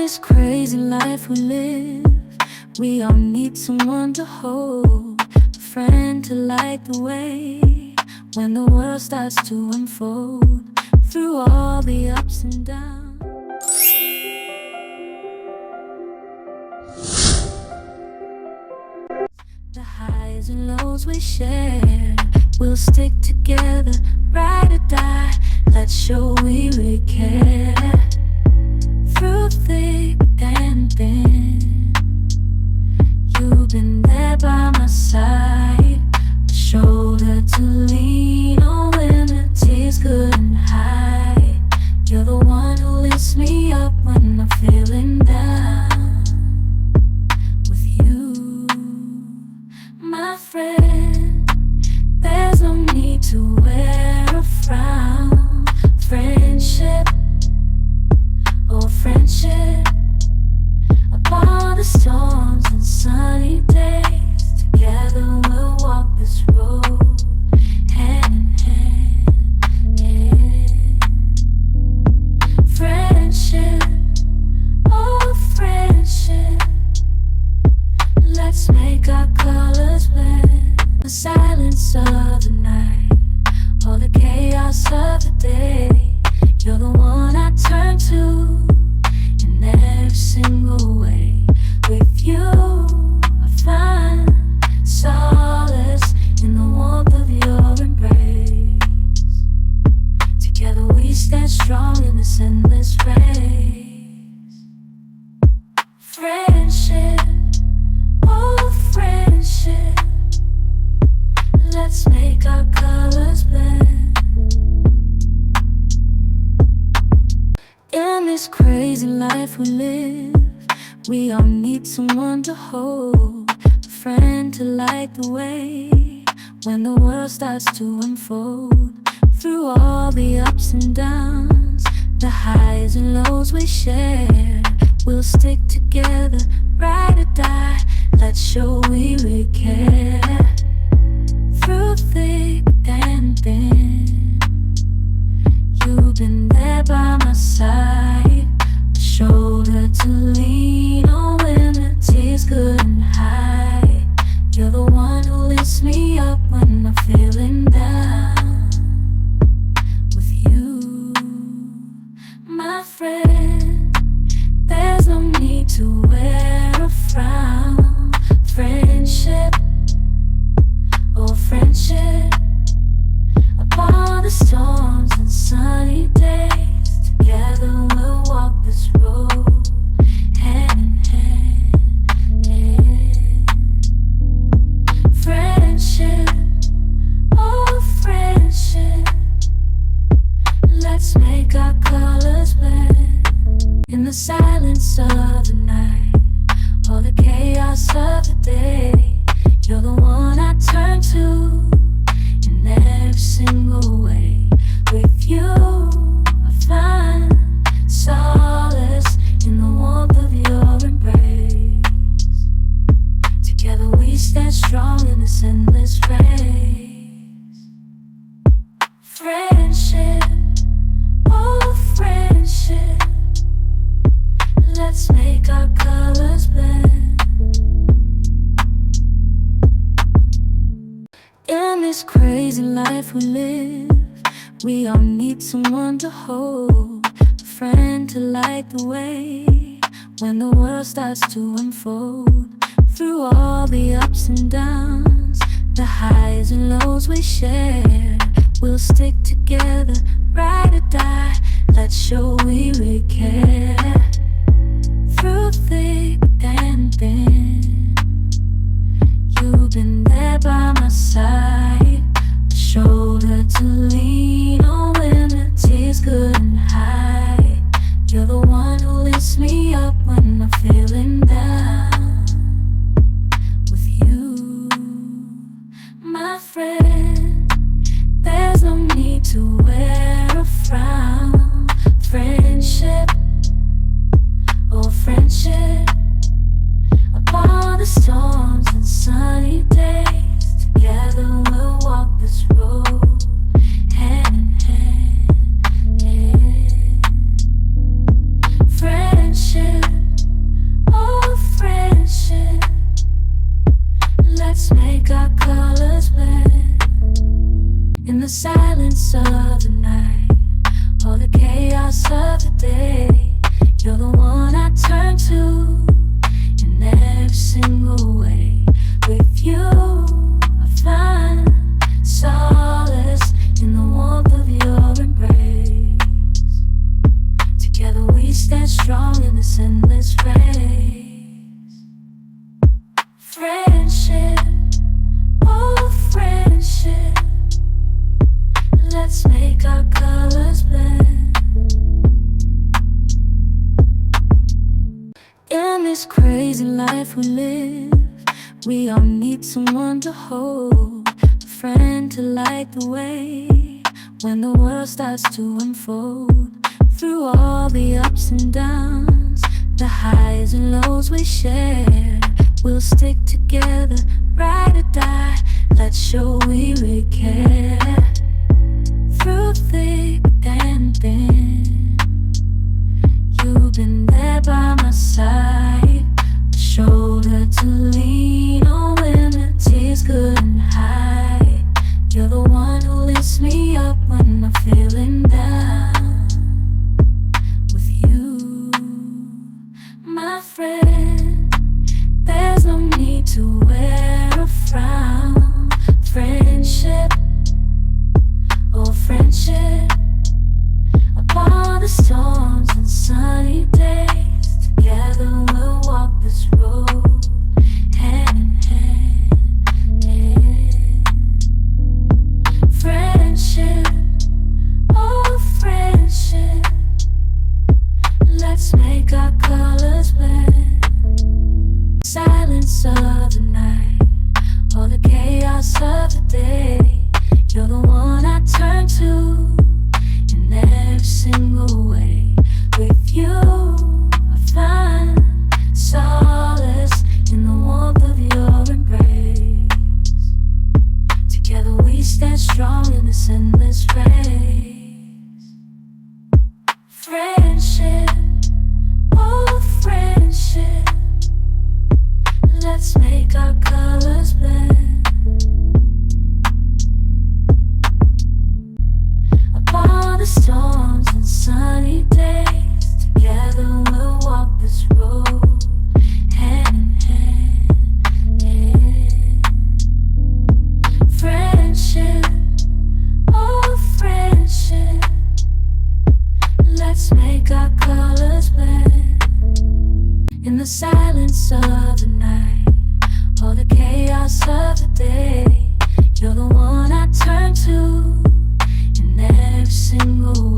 this crazy life we live, we all need someone to hold, a friend to light the way when the world starts to unfold through all the ups and downs. The highs and lows we share, we'll stick together, ride or die. Let's show we really care. Through thick and thin, you've been there by my side, a shoulder to lean on when the tears couldn't hide. You're the one who lifts me up when I'm feeling down. With you, my friend, there's no need to wear a frown. Friendship, oh friendship, upon the storms and sunny days, together we'll walk this road, hand in hand, yeah. Friendship, oh friendship, let's make our colors blend. The silence of the night, or the chaos of the day, you're the one I turn to in every single way. With you, I find solace in the warmth of your embrace. Together we stand strong in this endless race. Friendship, oh friendship, let's make our colors blend. In this crazy life we live, we all need someone to hold, a friend to light the way when the world starts to unfold through all the ups and downs. The highs and lows we share, we'll stick together, ride or die. Let's show we really care. Through thick and thin, you've been there by my side, a shoulder to lean on when the tears couldn't hide. You're the one who lifts me up when I'm feeling down. With you, my friend, there's no need to wear a frown. Friendship, oh friendship, upon the storms and sunny days, together we'll walk this road, hand in hand, yeah. Friendship, oh friendship, let's make our colors blend. In the silence of the night, or the chaos of the day, you're the one I turn to in every single way. With you, I find solace in the warmth of your embrace. Together we stand strong in this endless race. Friendship, oh friendship, let's make our colors blend. In this crazy life we live, we all need someone to hold, a friend to light the way when the world starts to unfold through all the ups and downs. The highs and lows we share, we'll stick together, ride or die. Let's show we really care. Through thick and thin, you've been there by my side, a shoulder to lean on when the tears couldn't hide. You're the one who lifts me up when I'm feeling down. With you, my friend, there's no need to wear a frown. Friendship, oh friendship, upon the storms and sunny days, together we'll walk this road, hand in hand, yeah. Friendship, strong in this endless race. Friendship, oh friendship, let's make our colors blend. In this crazy life we live, we all need someone to hold, a friend to light the way when the world starts to unfold. Through all the ups and downs, the highs and lows we share, we'll stick together, ride or die. Let's show we really care. Through thick and thin, you've been there by my side, a shoulder to lean on when the tears couldn't hide. You're the one who lifts me up when I'm feeling down. With you, my friend, there's no need to wear a frown. Friendship, oh friendship, upon the storms and sunny days, together we'll walk this road, hand in hand, hand. Friendship, oh friendship, let's make our colors blend. Silence of the night, or the chaos of the day, you're the one I turn to in every single way. With you, I find solace in the warmth of your embrace. Together we stand strong in this endless race. Friendship, oh friendship, let's make our colors blend. Upon the storms and sunny days, together we'll walk this road, hand in hand, hand. Friendship, oh friendship, let's make our colors blend. In the silence of the night, or the chaos of the day, you're the one I turn to in every single way.